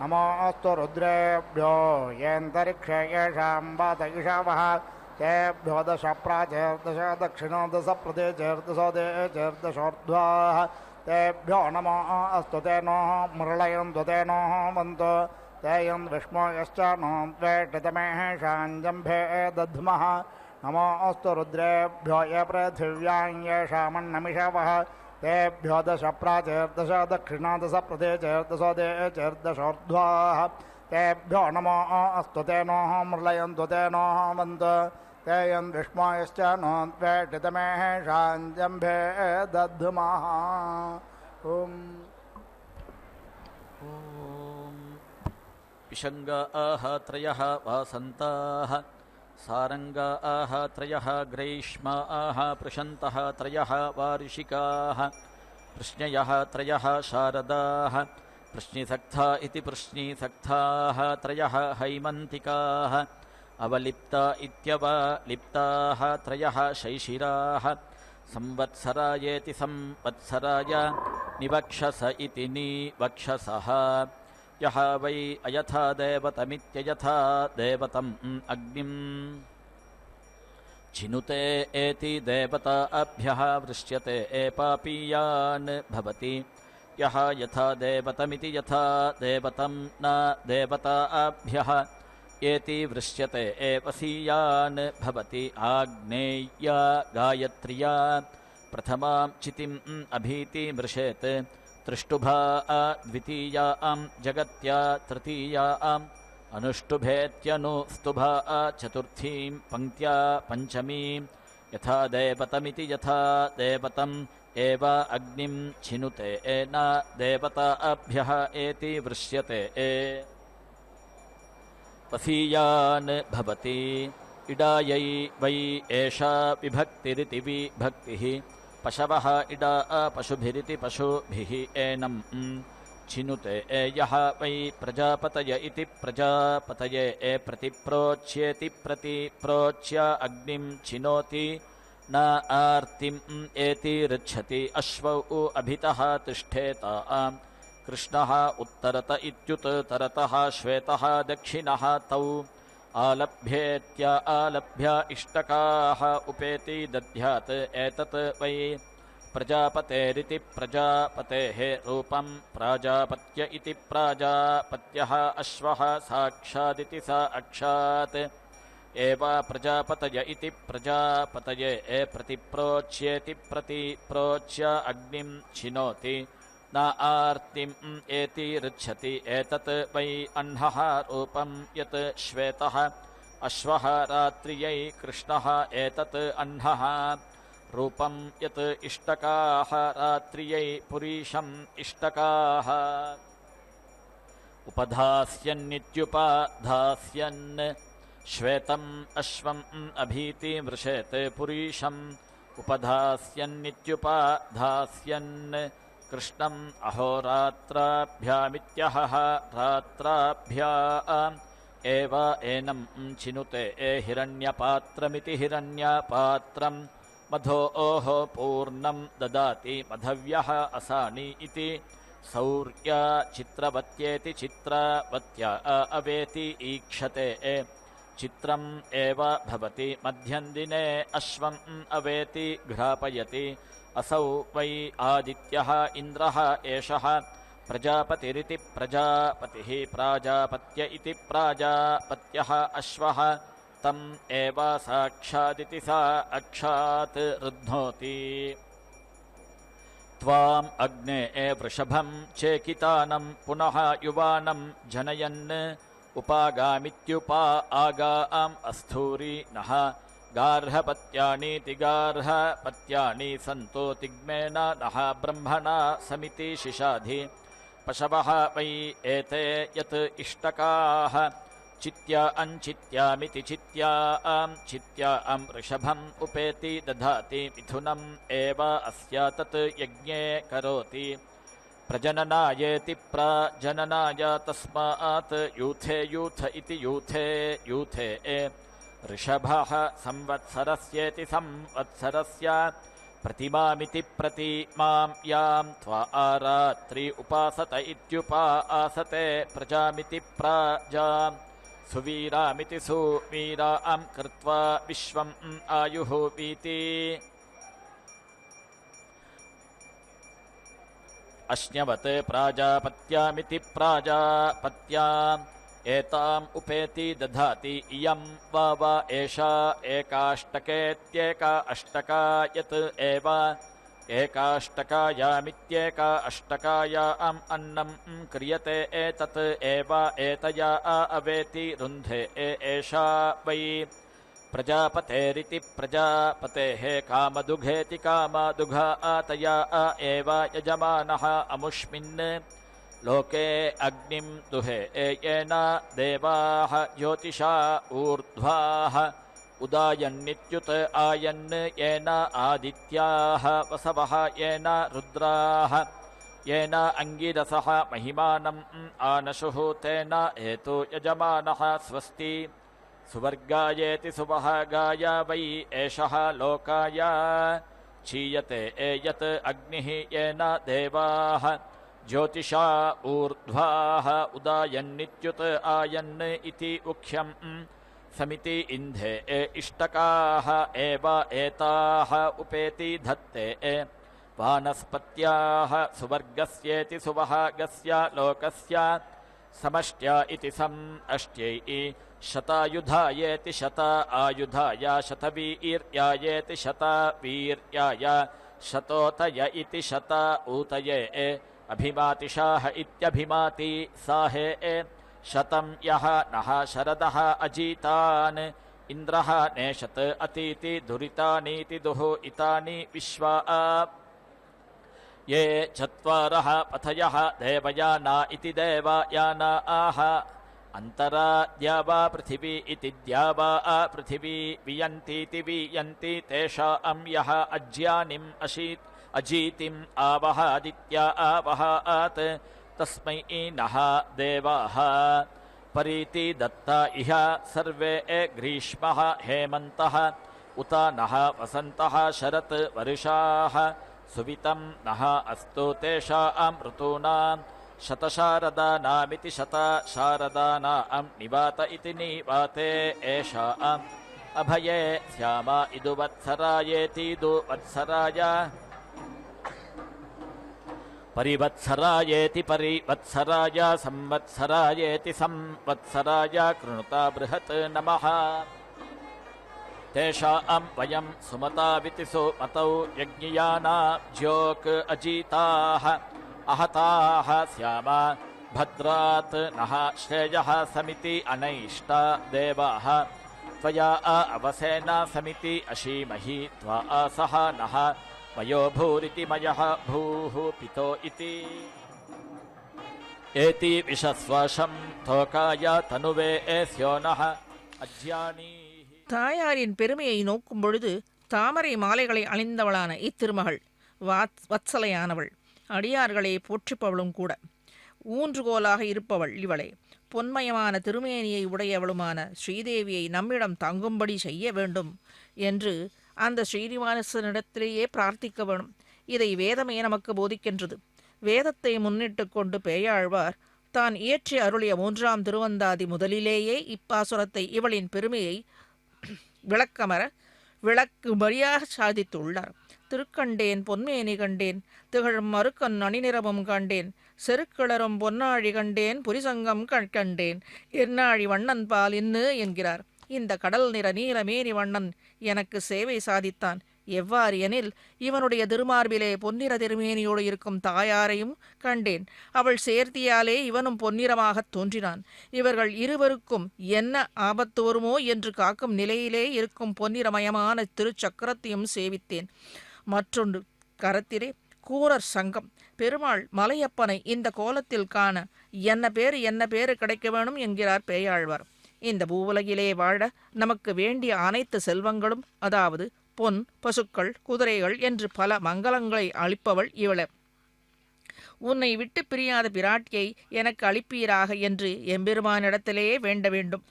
नमोऽस्तु रुद्रेभ्यो येऽन्तरिक्षे येषां वात इषवः तेभ्यो दश प्राचेर्दश दक्षिणो दश प्रदेचेर्दशो देचेर्दशोर्ध्वाः तेभ्यो नमो अस्तु तेनो मृळयन्तु तेनो वन्तु ते यं विष्मो यश्च नो त्वेटितमेषाञ्जम्भे दद्मः नमोऽस्तु रुद्रेभ्यो ये पृथिव्यां येषामन्नमिषवः तेभ्यो दश प्राचेर्दश दक्षिणो दश प्रदेचेर्दशो देचेर्दशोर्ध्वाः तेभ्यो नमो अस्तु तेनो मृळयन्तु तेनो वन्तु ते यं विष्मो यश्च नो त्वेटितमेषाञ्जम्भे दद्मः विषङ्गाः त्रयः वासन्ताः सारङ्गाः त्रयः ग्रैष्माः पृशन्तः त्रयः वार्षिकाः पृश्न्ययः त्रयः शारदाः पृश्निसक्था इति पृश्निसक्थाः त्रयः हैमन्तिकाः अवलिप्ता इत्यवलिप्ताः त्रयः शैशिराः संवत्सरायेति संवत्सराय निवक्षस इति निवक्षसः यः वै अयथा देवतमित्ययथा देवतम् अग्निम् छिनुते एति देवताभ्यः वृष्यते एपापीयान् भवति यः यथा देवतमिति यथा देवतं न देवताभ्यः एति वृष्यते एवसीयान् भवति आग्नेय्या गायत्र्या प्रथमां चितिम् अभीति मृषेत् त्रिष्टुभा द्वितीयां जगत्या तृतीयाम् अनुष्टुभेत्यनुस्तुभा चतुर्थीं पङ्क्त्या पञ्चमीं यथा देवतमिति यथा देवतम् एव अग्निं छिनुते न देवताभ्यः एति वृष्यते वसीयान् भवति इडायै वै एषा विभक्तिरिति विभक्तिः पशवः इडा पशुभिरिति पशुभिः एनं छिनुते यः वै प्रजापतय इति प्रजापतये प्रतिप्रोच्येति प्रतिप्रोच्य अग्निं छिनोति न आर्तिम् एति ऋच्छति अश्वौ अभितः तिष्ठेत कृष्णः उत्तरत इत्युत्तरतः श्वेतः दक्षिणः तौ आलभ्येत्य आलभ्य इष्टकाः उपेति दध्यात् एतत् वै प्रजापतेरिति प्रजापतेः रूपं प्राजापत्य इति प्राजापत्यः अश्वः साक्षादिति साक्षात् एव प्रजापतय इति प्रजापतये प्रतिप्रोच्येति प्रतिप्रोच्य अग्निं छिनोति न आर्तिम् एति ऋच्छति एतत् वै अह्नः रूपं यत् श्वेतः अश्वः रात्रियै कृष्णः एतत् अह्नः रूपं यत् इष्टकाः रात्रियै पुरीशम् इष्टकाः उपधास्यन्नित्युपाधास्यन् श्वेतम् अश्वम् अभीति मृषेत् पुरीशम् उपधास्यन्नित्युपाधास्यन् कृष्णम् अहोरात्राभ्यामित्यहः रात्राभ्याम् एव एनं छिनुते हिरण्यपात्रमिति हिरण्यपात्रम् मधोः पूर्णं ददाति मधव्यः असानि इति सौर्या चित्रवत्येति चित्रवत्या अवेति ईक्षते चित्रम् एव भवति मध्यन्दिने अश्वम् अवेति घ्रापयति असौ वै आदित्यः इन्द्रः एषः प्रजापतिरिति प्रजापतिः प्राजापत्य इति प्राजापत्यः अश्वः तम् एव साक्षादिति सा अक्षात् रुध्नोति त्वाम् अग्ने वृषभं चेकितानं पुनः युवानं जनयन् उपागामित्युपा आगाम् अस्थूरि नः गार्हपत्यानीति गार्हपत्यानि सन्तो तिग्मेन नः ब्रह्मणा समिति शिशाधि पशवः वै एते यत् इष्टकाः चित्या अञ्चित्यामिति चित्यां वृषभम् उपेति दधाति मिथुनम् एव अस्या तत् यज्ञे करोति प्रजननायेति प्रजननाय तस्मात् यूथे यूथ इति यूथे ऋषभः संवत्सरस्येति संवत्सरस्य प्रतिमामिति प्रतिमां यां त्वा आरात्रि उपासत इत्युपासते प्रजामिति प्राजां सुवीरामिति सुवीरां कृत्वा विश्वम् आयुः वीति अश्न्यवत् प्राजापत्यामिति प्राजापत्याम् एताम् उपेति दधाति इयं वा एषा एकाष्टकेत्येका अष्टका यत् एव एकाष्टकायामित्येका अष्टकायाम् अन्नं क्रियते एतत् एव एतया अवेति रुन्धे एषा वै प्रजापतेरिति प्रजापतेः कामदुघेति कामदुघा तया एव यजमानः अमुष्मिन् लोके अग्निं दुहे येन देवाः ज्योतिषा ऊर्ध्वाः उदायन्नित्युत आयन् येन आदित्याः वसवः येन रुद्राः येन अङ्गिरसः महिमानम् आनशुः तेन हेतु यजमानः स्वस्ति सुवर्गायेति सुवहागाय वै एषः लोकाय क्षीयते यत् अग्निः येन देवाः ज्योतिषा ऊर्ध्वाः उदायन्नित्युत आयन् इति उक्ष्यम् समिति इन्धे इष्टकाः एव एताः उपेति धत्ते वानस्पत्याः सुवर्गस्येति सुवहागस्य लोकस्य समष्ट्या इति समष्ट्यै शतायुधायेति शता आयुधाय शतवीर्यायेति शतवीर्याय शतोतय इति शता ऊतये अभिमातिशाह इत्यभिमाति साहे शतं यः नः शरदः अजीतान् इन्द्रः नेशत् अतीति दुरितानीति दुः इतानि विश्वा ये चत्वारः पथयः देवयाना इति देवयाना आह अन्तरा द्यावा पृथिवी इति द्यावा पृथिवी वियन्तीति वियन्ति तेषां यः अज्यानिम् अजीतिम् आवहादित्या आवहात् तस्मै नः देवाः परीति दत्ता इह सर्वे ग्रीष्मः हेमन्तः उत नः वसन्तः शरत् वर्षाः सुवितं नः अस्तु तेषां ऋतूनां शतशारदानामिति शतशारदानां निवात इति निवाते एषाम् अभये स्यामा इदुवत्सरायेतीदुवत्सराय परिवत्सरायेति परिवत्सराय संवत्सरायेति संवत्सराय कृणुता बृहत् नमः तेषां वयं सुमताविति सुमतौ यज्ञियाना ज्योक् अजीताः अहताः स्याम भद्रात् नः श्रेयः समिति अनैष्टा देवाः त्वया अवसेना समिति अशीमहि त्वा सह नः मयो भूरिति मयः भूः पितो इति एति विषस्वाशं तोकाय तनुवे स्योनः अज्ञानी தாயாரின் பெருமையை நோக்கும் பொழுது தாமரை மாலைகளை அணிந்தவளான இத்திருமகள் வத்சலையானவள், அடியார்களை போற்றிப்பவளும் கூட. ஊன்றுகோலாக இருப்பவள் இவளே. பொன்மயமான திருமேனியை உடையவளுமான ஸ்ரீதேவியை நம்மிடம் தங்கும்படி செய்ய வேண்டும் என்று அந்த ஸ்ரீனிவாசனிடத்திலேயே பிரார்த்திக்க வேணும். இதை வேதமே நமக்கு போதிக்கின்றது. வேதத்தை முன்னிட்டு கொண்டு பேயாழ்வார் தான் இயற்றி அருளிய 3ஆம் திருவந்தாதி முதலிலேயே இப்பாசுரத்தை இவளின் பெருமையை விளக்கும்படியாக சாதித்துள்ளார். திருக்கண்டேன் பொன்மேனி கண்டேன், திகழும் மறுக்கன் அணிநிறமும் கண்டேன், செருக்கிளரும் பொன்னாழி கண்டேன், புரிசங்கம் கண்டேன், என்னாழி வண்ணன் பால் இன்னு என்கிறார். இந்த கடல் நிற நீலமேனி வண்ணன் எனக்கு சேவை சாதித்தான். எவ்வாறு எனில், இவனுடைய திருமார்பிலே பொன்னிற திருமேனியோடு இருக்கும் தாயாரையும் கண்டேன். அவள் சேர்த்தியாலே இவனும் பொன்னிறமாகத் தோன்றினான். இவர்கள் இருவருக்கும் என்ன ஆபத்து வருமோ என்று காக்கும் நிலையிலே இருக்கும் பொன்னிறமயமான திருச்சக்கரத்தையும் சேவித்தேன். மற்றொன்று கரத்திலே கூரர் சங்கம். பெருமாள் மலையப்பனை இந்த கோலத்தில் காண என்ன பேரு கிடைக்க வேணும் என்கிறார் பேயாழ்வார். இந்த பூவுலகிலே வாழ நமக்கு வேண்டிய அனைத்து செல்வங்களும், அதாவது பொன், பசுக்கள், குதிரைகள் என்று பல மங்களங்களை அளிப்பவள் இவளே. உன்னை விட்டு பிரியாத பிராட்டியை எனக்கு அளிப்பீராக என்று எம்பெருமானிடத்திலேயே வேண்ட வேண்டும்.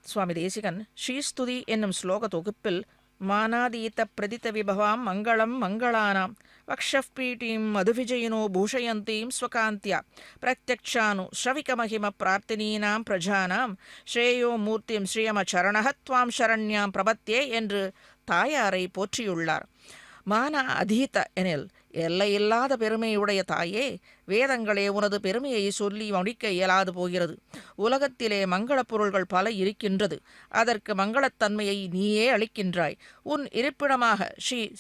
சுவாமி தேசிகன் ஸ்ரீஸ்துதி என்னும் ஸ்லோக தொகுப்பில் மானாதீத பிரதித விபவாம் மங்களம் மங்களானாம் வக்ஷப்பீட்டீம் மதுவிஜயினோ பூஷயந்தீம் ஸ்வகாந்தியா பிரத்யக்ஷானு ஸ்ரவிகமகிம பிரார்த்தினீனாம் பிரஜானாம் ஸ்ரேயோ மூர்த்திம் ஸ்ரீயம சரணஹத்வாம் சரண்யாம் பிரபத்தியே என்று தாயாரை போற்றியுள்ளார். மான அதீத எனில் எல்லையில்லாத பெருமையுடைய தாயே, வேதங்களே உனது பெருமையை சொல்லி முடிக்க இயலாது போகிறது. உலகத்திலே மங்களப் பொருள்கள் பல இருக்கின்றது. அதற்கு மங்களத்தன்மையை நீயே அளிக்கின்றாய். உன் இருப்பிடமாக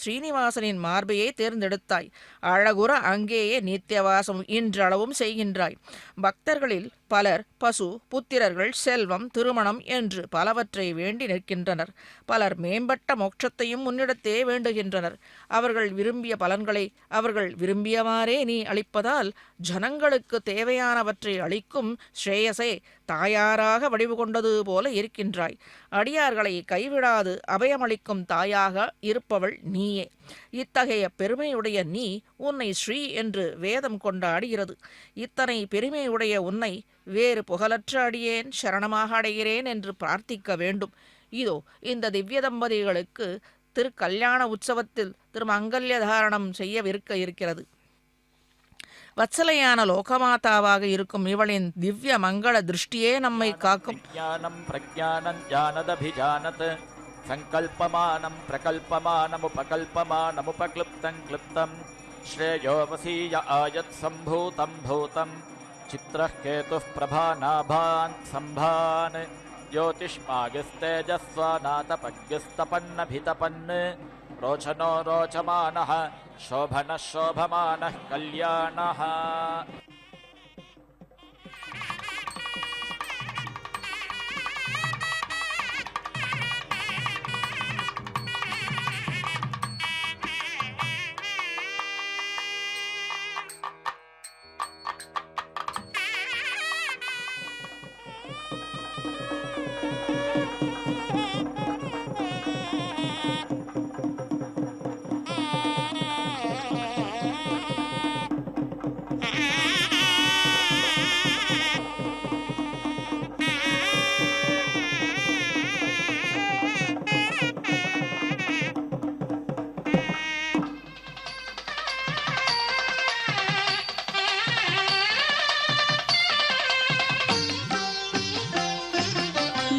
ஸ்ரீனிவாசனின் மார்பையே தேர்ந்தெடுத்தாய். அழகுற அங்கேயே நித்தியவாசம் இன்றளவும் செய்கின்றாய். பக்தர்களில் பலர் பசு, புத்திரர்கள், செல்வம், திருமணம் என்று பலவற்றை வேண்டி நிற்கின்றனர். பலர் மேம்பட்ட மோட்சத்தையும் முன்னிடத்தே வேண்டுகின்றனர். அவர்கள் விரும்பிய பலன்களை அவர்கள் விரும்பியவாறே நீ அளிப்பதால் ஜனங்களுக்கு தேவையானவற்றை அளிக்கும் ஸ்ரேயசே தாயாராக வடிவு கொண்டது போல இருக்கின்றாய். அடியார்களை கைவிடாது அபயமளிக்கும் தாயாக இருப்பவள் நீயே. இத்தகைய பெருமையுடைய நீ உன்னை ஸ்ரீ என்று வேதம் கொண்டாடுகிறது. இத்தனை பெருமையுடைய உன்னை வேறு புகழற்ற அடியேன் சரணமாக அடைகிறேன் என்று பிரார்த்திக்க வேண்டும். இதோ இந்த திவ்ய தம்பதிகளுக்கு திருக்கல்யாண உற்சவத்தில் திருமங்கல்ய தாரணம் செய்யவிருக்க இருக்கிறது. வத்சலையான லோகமாதாவாக இருக்கும் இவளின் திவ்ய மங்கள திருஷ்டியே நம்மை காக்கும். சங்கல்பமானம் பிரகல்பமானமுபகல்பமானமுபக்ளுப்தம் க்ளுப்தம் ஸ்ரேயோ வசீய ஆயத் சம்பூதம் பூதம் சித்ரः கேதுः பிரபாநாபான் சம்பான் ज्योतिष्मागिस्तेजस्वानातपज्ञस्तपन्नभितपन् रोचनो रोचमानः शोभनः शोभमानः कल्याणः.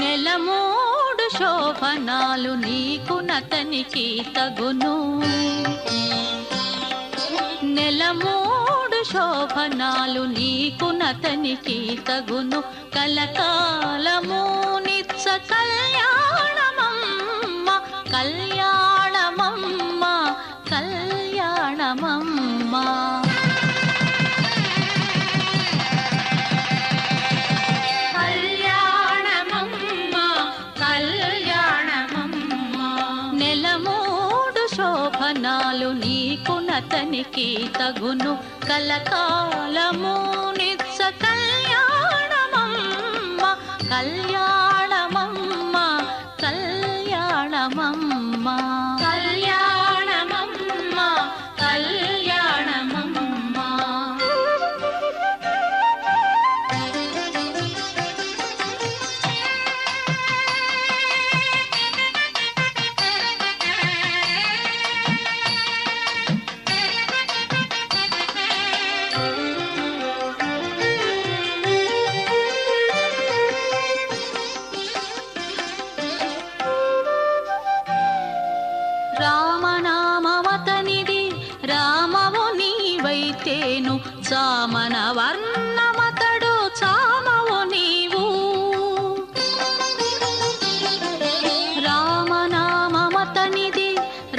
నెలమూడు శోభనాలు నీకు నతనికి తగును. నెలమూడు శోభనాలు నీకు నతనికి తగును. కలకాలము నిత్య కళ్యాణమమ్మ కళ్యాణమమ్మ కళ్యాణమమ్మ. శోభనాలు నీకు నతనికి తగును. కలకాలము నిత్య కళ్యాణమమ్మ కళ్యాణమమ్మ కళ్యాణమమ్మ కళ్యాణమమ్మ కళ్యాణమమ్మ. రామన వర్ణమతడు చామవు నీవు రామనామమతనిది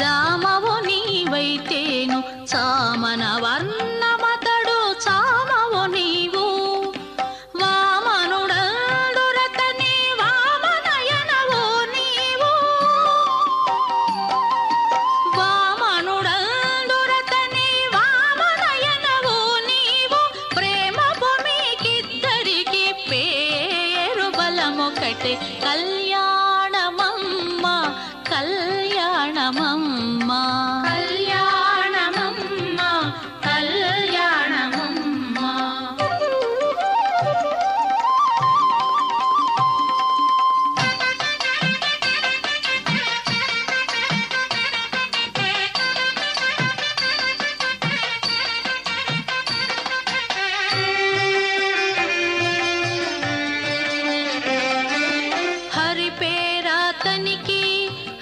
రామవు నీవైతేను చామన వర్ణమతడు చామవు నీవు వామనుడందురతని వామనయనవు నీవు వామనుడందురతని వామనయనవు నీవు ప్రేమ భూమికిద్దరికి పేరు బలమొకటే కళ్యాణమమ్మ కళ్యాణమమ్మ కళ్యాణమమ్మ కళ్యాణమమ్మ హరి పేరాతనికి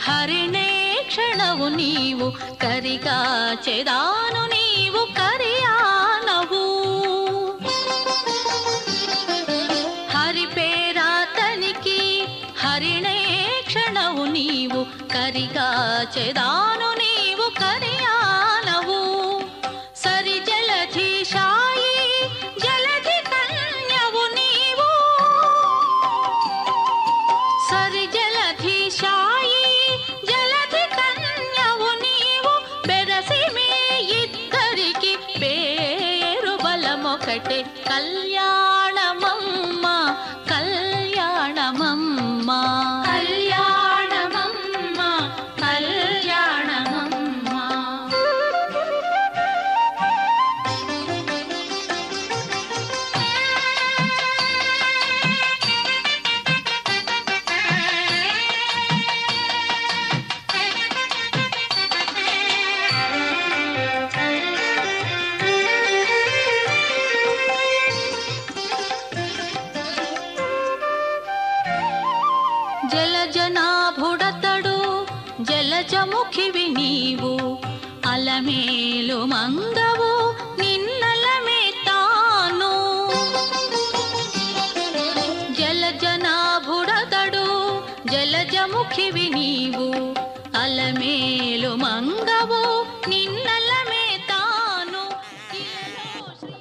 హరిణే క్షణవు నీవు కరిగా చెదాను నీవు కరియానవు హరి పేరాతనికి హరిణే క్షణవు నీవు కరిగా చెదాను నీవు కరియానవు సరి జలధీశాయి జలధి కన్యవు నీవు సరి జలధీశాయి జలధి కన్యవు నీవు బెరసి మీ ఇద్దరికి పేరు బలమొకటే కళ్యాణమమ్మ కళ్యాణమమ్మ కళ్యాణమమ్మ కళ్యాణమమ్మ జలజనాభుడతడు జలజముఖివి నీవు అలమేలు మంగవు నిన్నలమే తాను జలజనాభుడతడు జలజముఖివి నీవు అలమేలు మంగవు నిన్నలమే తాను ఇలలో శ్రీ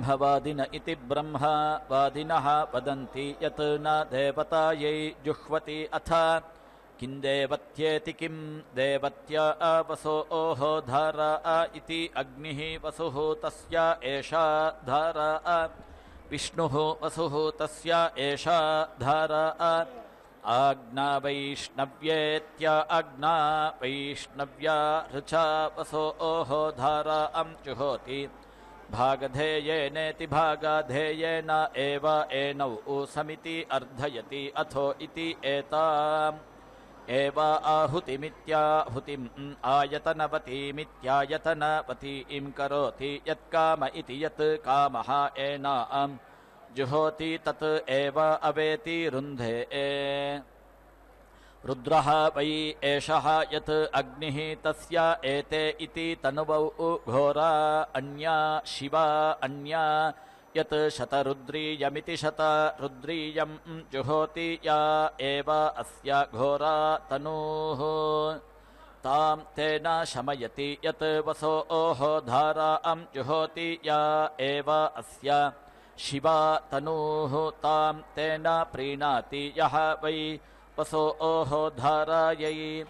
ब्रह्मवादिन इति ब्रह्मवादिनः वदन्ति यत् न देवतायै जुह्वति अथ किं देवत्येति किं देवत्या वसोः धारा इति अग्निः वसुः तस्य एषा धारा विष्णुः वसुः तस्य एषा धारा आज्ञा वैष्णव्येत्य आज्ञा वैष्णव्या ऋचा वसोः धारा जुहोति भागधेयेनेति भागाधेयेन एव एनौ समिति अर्धयति अथो इति एताम् एव आहुतिमित्याहुतिम् आयतनवतीमित्यायतनवतीं करोति यत्काम इति यत् कामः एनाम् जुहोति तत् एव अवेति रुन्धे रुद्रः वै एषः यत् अग्निः तस्य एते इति तनुवौ घोरा अन्या शिवा अन्या यत् शतरुद्रीयमिति शतरुद्रीयं जुहोति या एव अस्य घोरा तनूः तां तेन शमयति यत् वसोः धारां जुहोति या एव अस्य शिवा तनूः तां तेन प्रीणाति यः वै वसोः धारायै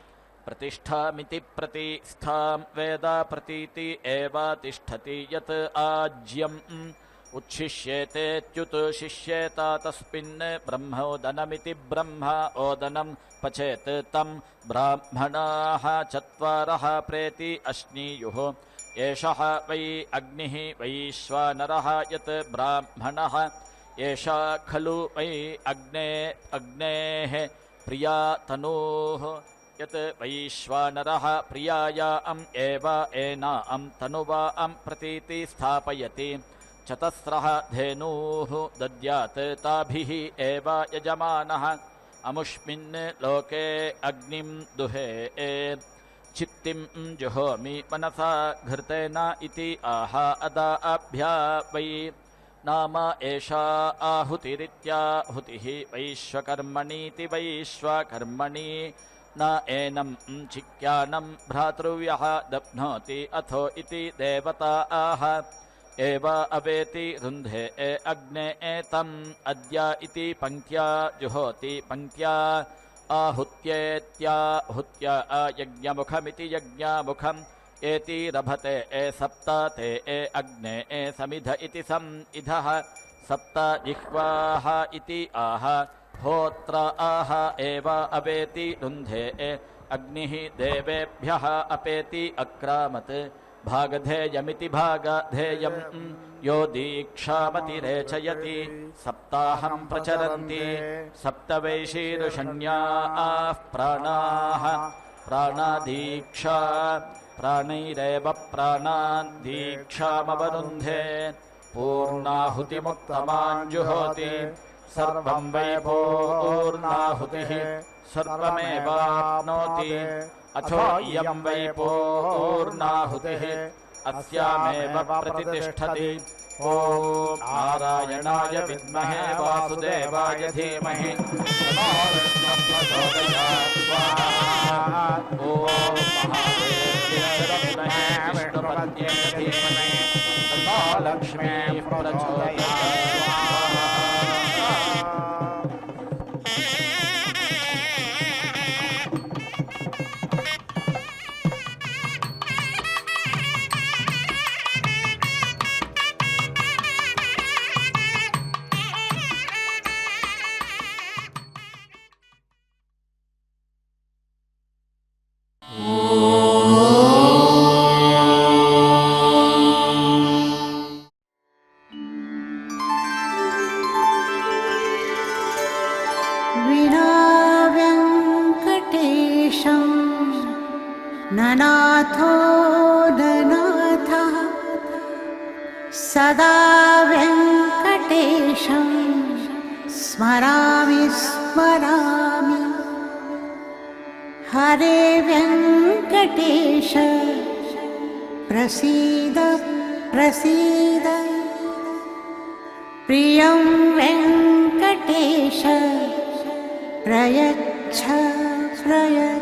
प्रतिष्ठामिति प्रतिष्ठां वेद प्रतीति एव तिष्ठति यत् आज्यम् उच्छिष्येतेत्युत् शिष्येत तस्मिन् ब्रह्मोदनमिति ब्रह्म ओदनं पचेत् तं ब्राह्मणाः चत्वारः प्रेति अश्नीयुः एषः वै अग्निः वैश्वानरः यत् ब्राह्मणः एषा खलु वै अग्नेः प्रिया तनूः यत् वैश्वानरः प्रियायाम् एव एनां तनुवां प्रतीति स्थापयति चतस्रः धेनूः दद्यात् ताभिः एव यजमानः अमुष्मिन् लोके अग्निं दुहे चित्तिं जुहोमि मनसा घृतेन इति आह अदाभ्या वै नाम एषा आहुतिरित्याहुतिः वैश्वकर्मणीति वैश्वकर्मणि न एनं चिक्यानं भ्रातृव्यः दप्नोति अथो इति देवता आह एव अवेति रुन्धे अग्ने एतम् अद्य इति पङ्क्त्या जुहोति पङ्क्त्या आहुत्येत्याहुत्य यज्ञमुखमिति यज्ञमुखम् एति रभते सप्त ते अग्ने समिध इति सम् इधः सप्त जिह्वाः इति आह होत्र आह एव अवेति रुन्धे अग्निः देवेभ्यः अपेति अक्रामत् भागधेयमिति भागधेयम् यो दीक्षामतिरेचयति सप्ताहं प्रचरन्ति सप्तवैशीर्षण्याः प्राणाः प्राणादीक्षा प्राणैरेव प्राणान् दीक्षामवरुन्धे पूर्णाहुतिमुत्तमाञ्जुहोति सर्वं वै पूर्णाहुतिः सर्वमेवाप्नोति अथो इयं वै पूर्णाहुतिः अस्यामेव प्रतितिष्ठति ॐ नारायणाय विद्महे वासुदेवाय धीमहि तन्नो विष्णुः प्रचोदयात् स्वाहा ॐ महादेव्यै विष्णुपत्न्यै धीमहि तन्नो लक्ष्मीः प्रचोदयात् स्वाहा विनाव्यङ्कटेशं ननाथो ननाथः सदा व्यङ्कटेशं स्मरामि स्मरामि हरे व्यङ्कटेश प्रसीद प्रसीद प्रियं वेङ्कटेश प्रयच्छ प्रयच्छ